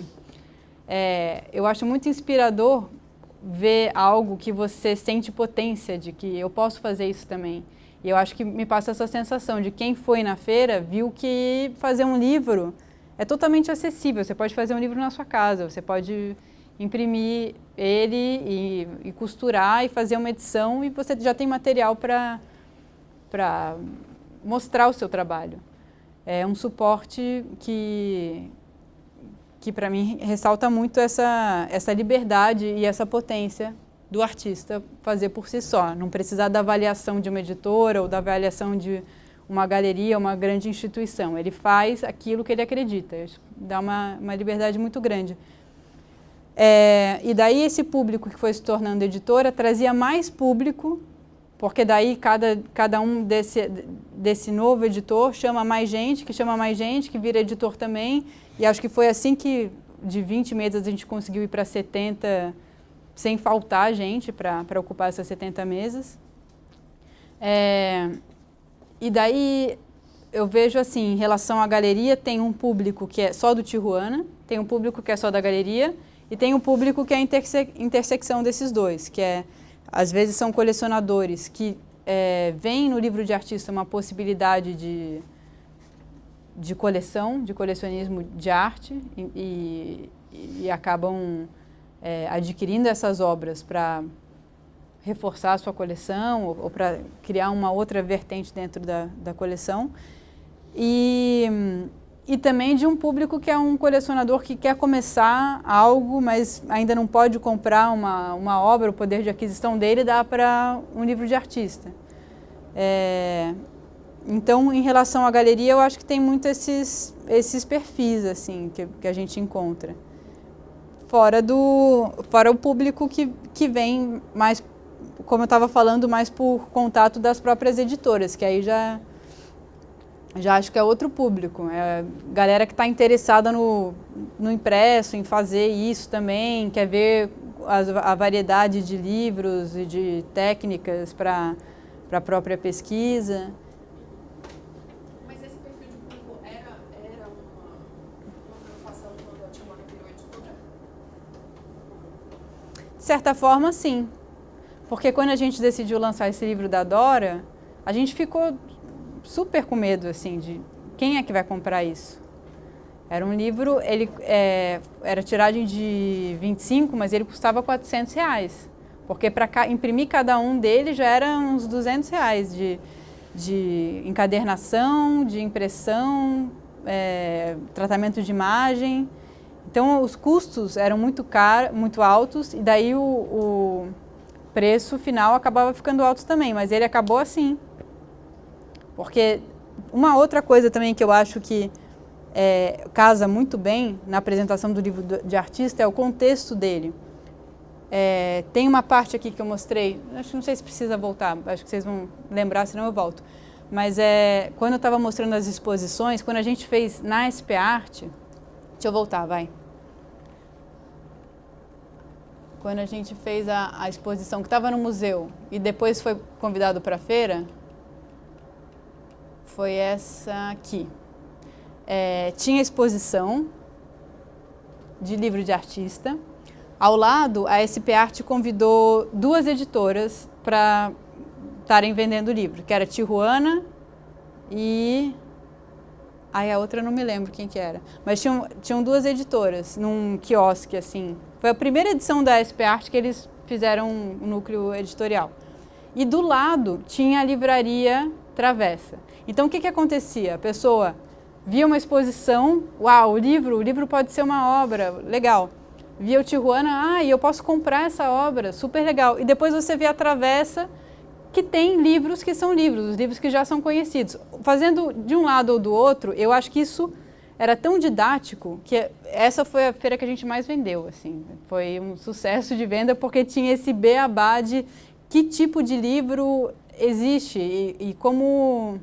eu acho muito inspirador ver algo que você sente potência de que eu posso fazer isso também. E eu acho que me passa essa sensação de quem foi na feira viu que fazer um livro é totalmente acessível. Você pode fazer um livro na sua casa, você pode imprimir ele e costurar e fazer uma edição e você já tem material para mostrar o seu trabalho. É um suporte que para mim ressalta muito essa liberdade e essa potência do artista fazer por si só, não precisar da avaliação de uma editora ou da avaliação de uma galeria, uma grande instituição. Ele faz aquilo que ele acredita, isso dá uma liberdade muito grande. E daí esse público que foi se tornando editora trazia mais público, porque daí cada um desse novo editor chama mais gente, que vira editor também, e acho que foi assim que de 20 mesas a gente conseguiu ir para 70, sem faltar gente para ocupar essas 70 mesas. E daí eu vejo assim, em relação à galeria, tem um público que é só do Tijuana, tem um público que é só da galeria e tem um público que é a intersecção desses dois, que é, às vezes são colecionadores que veem no livro de artista uma possibilidade de coleção, de colecionismo de arte e acabam adquirindo essas obras para reforçar a sua coleção ou para criar uma outra vertente dentro da coleção. E também de um público que é um colecionador que quer começar algo, mas ainda não pode comprar uma obra, o poder de aquisição dele dá para um livro de artista. Então, em relação à galeria, eu acho que tem muito esses perfis assim, que a gente encontra. Fora o público que vem mais, como eu estava falando, mais por contato das próprias editoras, que aí já acho que é outro público. É a galera que está interessada no impresso, em fazer isso também, quer ver a variedade de livros e de técnicas para a própria pesquisa. Mas esse perfil de público era uma preocupação quando a Tijuana virou editora? De certa forma, sim. Porque quando a gente decidiu lançar esse livro da Dora, a gente ficou super com medo, assim, de quem é que vai comprar isso. Era um livro, era tiragem de 25, mas ele custava R$400. Porque para imprimir cada um deles já era uns R$200 de encadernação, de impressão, tratamento de imagem. Então, os custos eram muito altos e daí o preço final acabava ficando alto também, mas ele acabou assim. Porque uma outra coisa também que eu acho que casa muito bem na apresentação do livro de artista é o contexto dele. Tem uma parte aqui que eu mostrei, não sei se precisa voltar, acho que vocês vão lembrar, senão eu volto. Mas quando eu estava mostrando as exposições, quando a gente fez na SP Arte, deixa eu voltar, vai. Quando a gente fez a exposição que estava no museu e depois foi convidado para a feira, foi essa aqui. Tinha exposição de livro de artista. Ao lado, a SP Arte convidou 2 editoras para estarem vendendo o livro, que era Tijuana e... Aí a outra eu não me lembro quem que era. Mas tinham 2 editoras num quiosque, assim. Foi a primeira edição da SP Arte que eles fizeram um núcleo editorial. E do lado tinha a livraria Travessa. Então o que acontecia? A pessoa via uma exposição, uau, o livro pode ser uma obra, legal. Via o Tijuana, e eu posso comprar essa obra, super legal. E depois você vê a Travessa, que tem livros que são livros, os livros que já são conhecidos. Fazendo de um lado ou do outro, eu acho que isso era tão didático que essa foi a feira que a gente mais vendeu, assim. Foi um sucesso de venda porque tinha esse beabá de que tipo de livro existe e como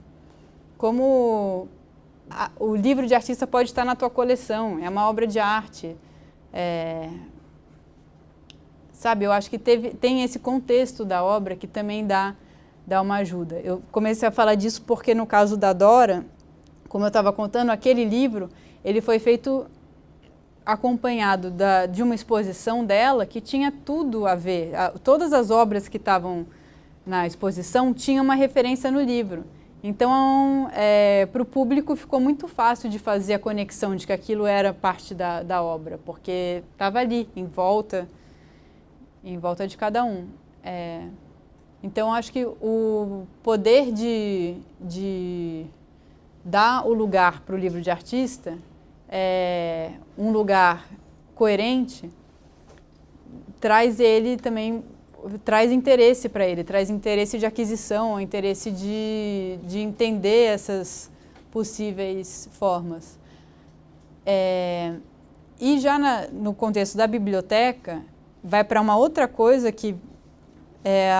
o livro de artista pode estar na tua coleção, é uma obra de arte. Sabe, eu acho que tem esse contexto da obra que também dá uma ajuda. Eu comecei a falar disso porque no caso da Dora, como eu estava contando, aquele livro, ele foi feito acompanhado de uma exposição dela que tinha tudo a ver. Todas as obras que estavam na exposição tinham uma referência no livro. Então, para o público ficou muito fácil de fazer a conexão de que aquilo era parte da obra, porque estava ali, em volta de cada um. Então, acho que o poder de dar o lugar para o livro de artista, um lugar coerente, traz ele também, traz interesse para ele, traz interesse de aquisição, interesse de entender essas possíveis formas. E já no contexto da biblioteca, vai para uma outra coisa que é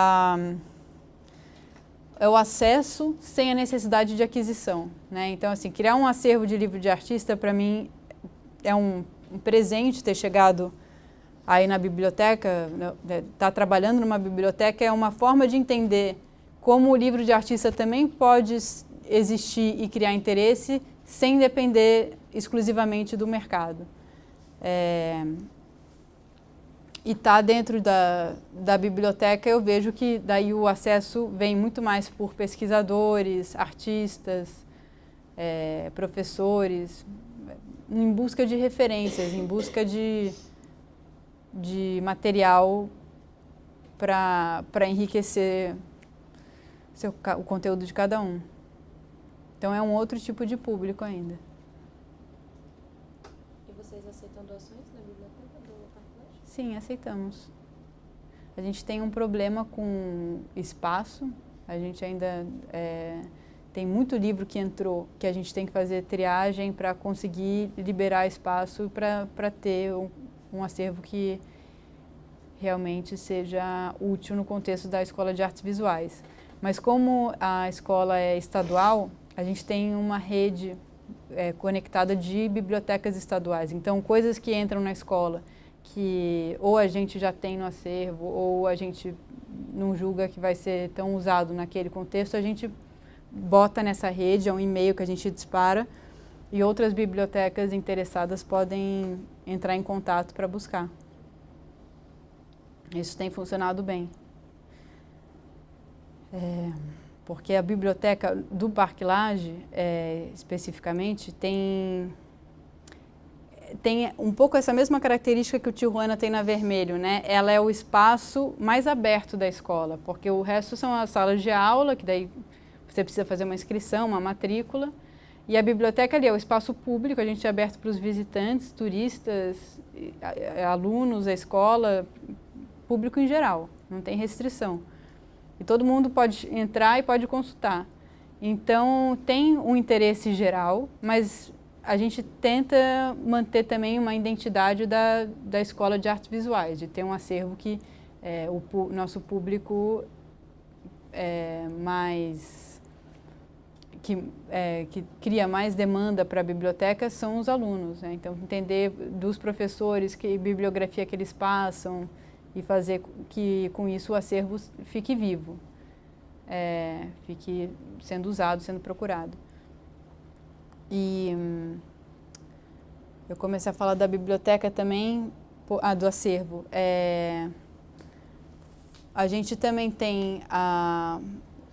o acesso sem a necessidade de aquisição, né? Então, assim, criar um acervo de livro de artista, para mim, é um presente ter chegado aí na biblioteca, estar trabalhando numa biblioteca é uma forma de entender como o livro de artista também pode existir e criar interesse sem depender exclusivamente do mercado. E está dentro da biblioteca, eu vejo que daí o acesso vem muito mais por pesquisadores, artistas, professores, em busca de referências, em busca de material para enriquecer o conteúdo de cada um. Então é um outro tipo de público ainda. E vocês aceitam doações na biblioteca do Parquilage? Sim, aceitamos. A gente tem um problema com espaço, a gente ainda tem muito livro que entrou, que a gente tem que fazer triagem para conseguir liberar espaço para ter um acervo que realmente seja útil no contexto da Escola de Artes Visuais. Mas como a escola é estadual, a gente tem uma rede conectada de bibliotecas estaduais. Então, coisas que entram na escola que ou a gente já tem no acervo ou a gente não julga que vai ser tão usado naquele contexto, a gente bota nessa rede, é um e-mail que a gente dispara e outras bibliotecas interessadas podem entrar em contato para buscar. Isso tem funcionado bem. Porque a biblioteca do Parquilage, especificamente, tem um pouco essa mesma característica que o Tijuana tem na Vermelho, né? Ela é o espaço mais aberto da escola, porque o resto são as salas de aula, que daí você precisa fazer uma inscrição, uma matrícula, e a biblioteca ali é o espaço público, a gente é aberto para os visitantes, turistas, alunos, a escola, público em geral, não tem restrição. E todo mundo pode entrar e pode consultar. Então, tem um interesse geral, mas a gente tenta manter também uma identidade da Escola de Artes Visuais, de ter um acervo que o nosso público que cria mais demanda para a biblioteca são os alunos, né? Então, entender dos professores que bibliografia que eles passam e fazer que com isso o acervo fique vivo, fique sendo usado, sendo procurado. E eu comecei a falar da biblioteca também, do acervo. A gente também tem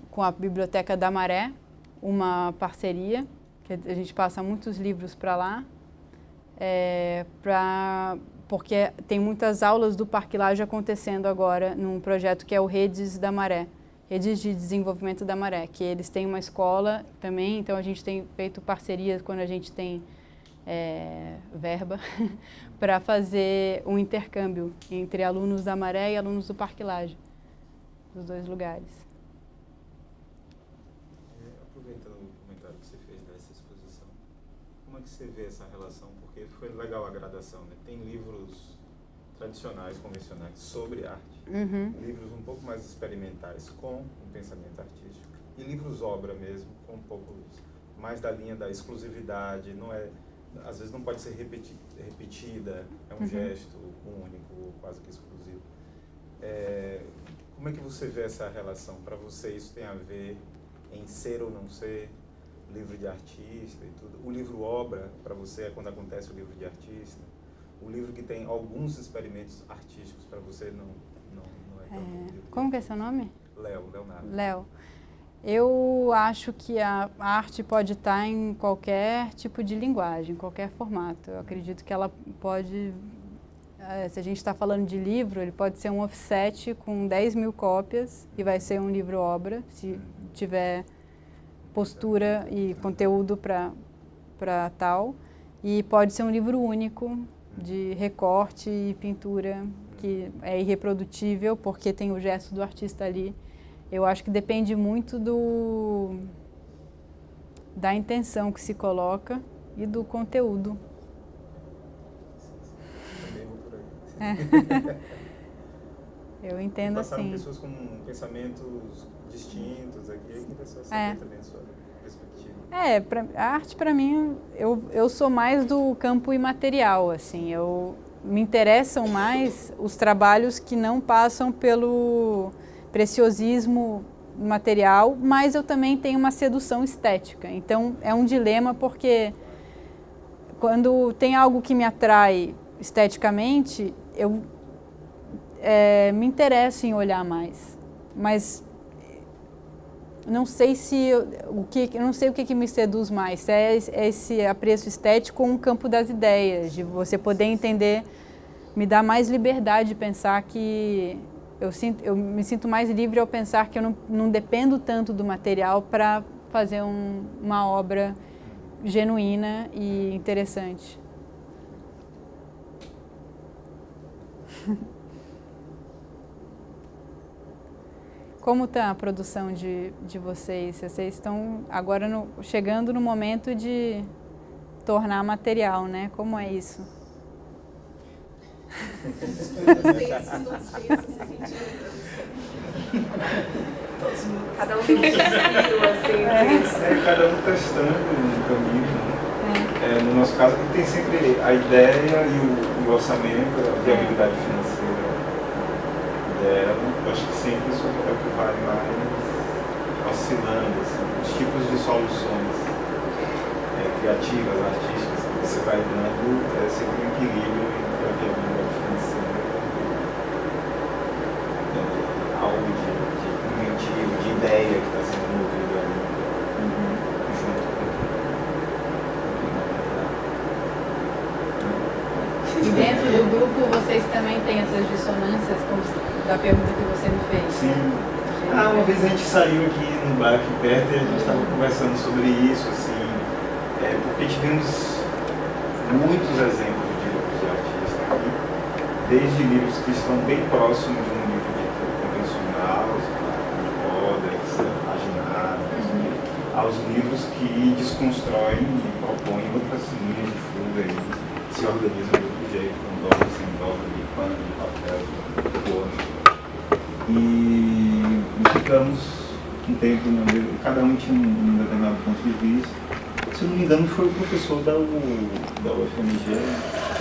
com a Biblioteca da Maré uma parceria, que a gente passa muitos livros para lá, porque tem muitas aulas do Parquilage acontecendo agora num projeto que é o Redes da Maré, Redes de Desenvolvimento da Maré, que eles têm uma escola também, então a gente tem feito parcerias quando a gente tem verba para fazer um intercâmbio entre alunos da Maré e alunos do Parquilage, dos dois lugares. Aproveitando o comentário que você fez dessa exposição, como é que você vê essa relação? Porque foi legal a gradação, né? Tem livros tradicionais, convencionais, sobre arte, livros um pouco mais experimentais com um pensamento artístico, e livros obra mesmo, com um pouco mais da linha da exclusividade, às vezes não pode ser repetida, é um gesto único, quase que exclusivo. Como é que você vê essa relação? Para você isso tem a ver em ser ou não ser livro de artista e tudo? O livro obra, para você, é quando acontece o livro de artista? O livro que tem alguns experimentos artísticos, para você não é tão livro. Como que é seu nome? Leonardo. Léo. Eu acho que a arte pode estar em qualquer tipo de linguagem, qualquer formato. Eu acredito que ela pode, se a gente está falando de livro, ele pode ser um offset com 10.000 cópias e vai ser um livro-obra, se tiver postura e conteúdo para tal. E pode ser um livro único, de recorte e pintura, que é irreprodutível, porque tem o gesto do artista ali. Eu acho que depende muito da intenção que se coloca e do conteúdo. Também vou por aí. Eu entendo passaram assim. pessoas com pensamentos distintos aqui, eu queria só saber também a sua perspectiva. A arte para mim, eu sou mais do campo imaterial, assim, me interessam mais os trabalhos que não passam pelo preciosismo material, mas eu também tenho uma sedução estética. Então é um dilema, porque quando tem algo que me atrai esteticamente, eu me interesso em olhar mais. Mas não sei não sei o que me seduz mais, se é esse apreço estético ou um campo das ideias, de você poder entender, me dá mais liberdade de pensar que eu me sinto mais livre ao pensar que eu não dependo tanto do material para fazer uma obra genuína e interessante. Como está a produção de vocês? Vocês estão agora chegando no momento de tornar material, né? Como é isso? Cada um tem um desafio, assim. Cada um testando um caminho. No nosso caso, tem sempre a ideia e o orçamento, a viabilidade financeira dela. Eu acho que sempre isso é o que vai mais oscilando, assim, os tipos de soluções criativas, artísticas que você vai dando, é sempre um equilíbrio entre a viabilidade financeira e algo de inventivo, de ideia que está sendo movido ali junto com E dentro do grupo vocês também têm essas dissonâncias da pergunta que você me fez? Sim. Uma vez a gente saiu aqui num bar aqui perto e a gente estava conversando sobre isso, assim, porque tivemos muitos exemplos de artistas aqui, desde livros que estão bem próximos de um livro dito convencional, Codex, paginados, aos livros que desconstroem e propõem outras linhas de fuga e se organizam de outro jeito, com dobra, sem dobra, de pano, de papel, de forno. E ficamos um tempo, cada um tinha um determinado ponto de vista. Se eu não me engano, foi o professor da UFMG,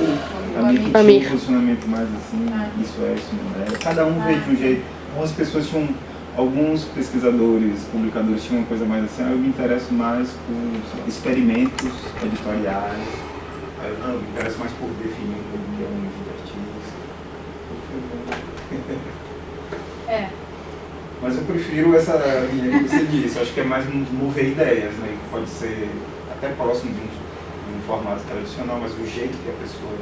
o amigo, um posicionamento mais assim, isso não é. Cada um veio de um jeito. Algumas pessoas tinham, alguns pesquisadores, publicadores tinham uma coisa mais assim, eu me interesso mais por experimentos editoriais, eu me interesso mais por definir o que é um livro de artista. Mas eu prefiro essa linha que você disse, eu acho que é mais mover ideias, né? Que pode ser até próximo de um formato tradicional, mas o jeito que a pessoa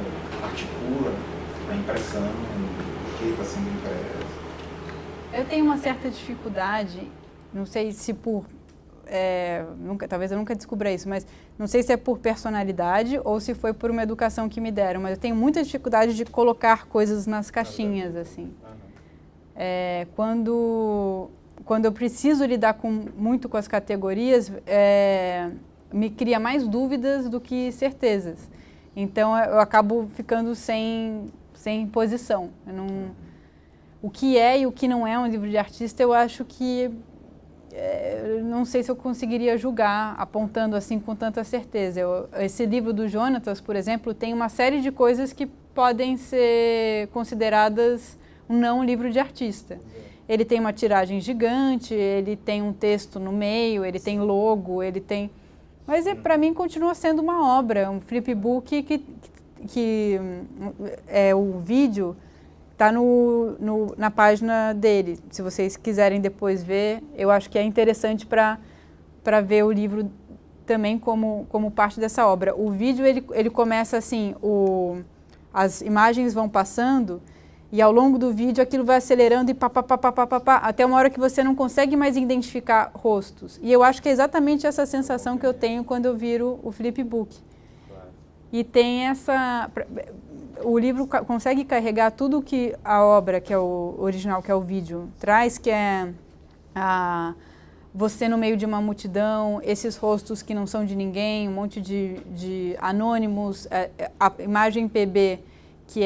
articula, a impressão, o que está sendo impresso. Eu tenho uma certa dificuldade, não sei se talvez eu nunca descubra isso, mas não sei se é por personalidade ou se foi por uma educação que me deram, mas eu tenho muita dificuldade de colocar coisas nas caixinhas, assim. Quando eu preciso lidar muito com as categorias, me cria mais dúvidas do que certezas. Então, eu acabo ficando sem posição. O que é e o que não é um livro de artista, eu acho que não sei se eu conseguiria julgar apontando assim com tanta certeza. Esse livro do Jonatas, por exemplo, tem uma série de coisas que podem ser consideradas um livro de artista. Ele tem uma tiragem gigante, ele tem um texto no meio, ele tem logo, mas para mim continua sendo uma obra, um flipbook que o vídeo está na página dele. Se vocês quiserem depois ver, eu acho que é interessante para ver o livro também como parte dessa obra. O vídeo ele começa assim, as imagens vão passando e ao longo do vídeo aquilo vai acelerando e até uma hora que você não consegue mais identificar rostos. E eu acho que é exatamente essa sensação que eu tenho quando eu viro o flipbook. Claro. E tem o livro consegue carregar tudo que a obra, que é o original, que é o vídeo, traz, que é você no meio de uma multidão, esses rostos que não são de ninguém, um monte de anônimos, a imagem PB, que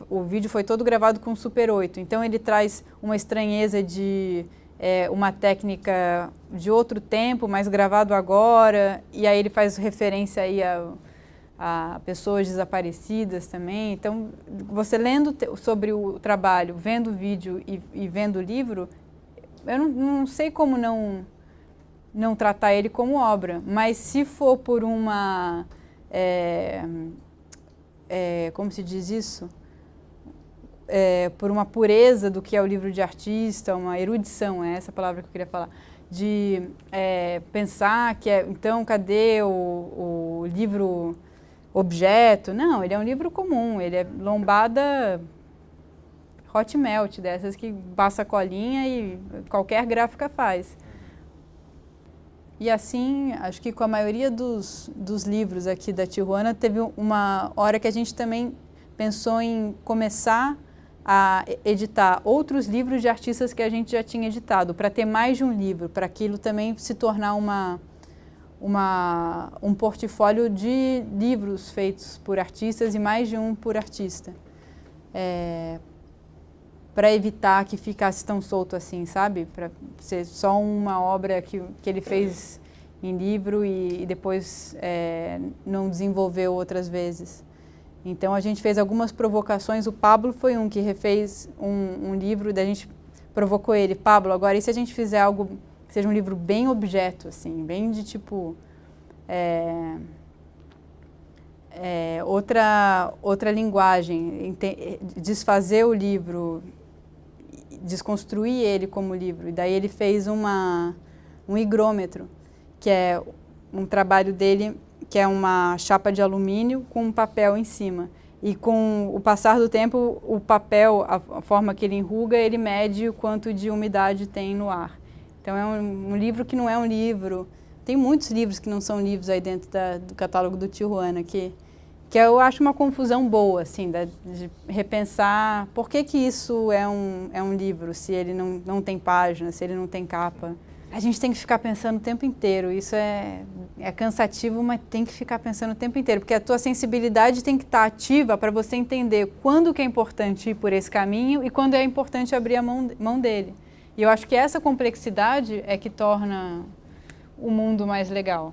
o vídeo foi todo gravado com Super 8, então ele traz uma estranheza de uma técnica de outro tempo, mas gravado agora, e aí ele faz referência aí a pessoas desaparecidas também. Então, você lendo sobre o trabalho, vendo o vídeo e vendo o livro, eu não sei como não tratar ele como obra, mas se for por uma... como se diz isso? Por uma pureza do que é o livro de artista, uma erudição, é essa palavra que eu queria falar, de pensar que então cadê o livro objeto? Não, ele é um livro comum, ele é lombada hot melt, dessas que passa colinha e qualquer gráfica faz. E assim, acho que com a maioria dos livros aqui da Tijuana, teve uma hora que a gente também pensou em começar a editar outros livros de artistas que a gente já tinha editado, para ter mais de um livro, para aquilo também se tornar um portfólio de livros feitos por artistas e mais de um por artista. Para evitar que ficasse tão solto assim, sabe? Para ser só uma obra que ele fez em livro e depois não desenvolveu outras vezes. Então a gente fez algumas provocações, o Pablo foi um que refez um livro, daí a gente provocou ele, Pablo, agora e se a gente fizer algo que seja um livro bem objeto, assim, bem de tipo... outra linguagem, desfazer o livro, desconstruir ele como livro. E daí ele fez um higrômetro, que é um trabalho dele, que é uma chapa de alumínio com um papel em cima. E com o passar do tempo, o papel, a forma que ele enruga, ele mede o quanto de umidade tem no ar. Então é um livro que não é um livro. Tem muitos livros que não são livros aí dentro do catálogo do Tijuana, que eu acho uma confusão boa, assim, de repensar por que isso é um livro, se ele não tem página, se ele não tem capa. A gente tem que ficar pensando o tempo inteiro, isso é cansativo, mas tem que ficar pensando o tempo inteiro, porque a tua sensibilidade tem que estar ativa para você entender quando que é importante ir por esse caminho e quando é importante abrir a mão dele. E eu acho que essa complexidade é que torna o mundo mais legal.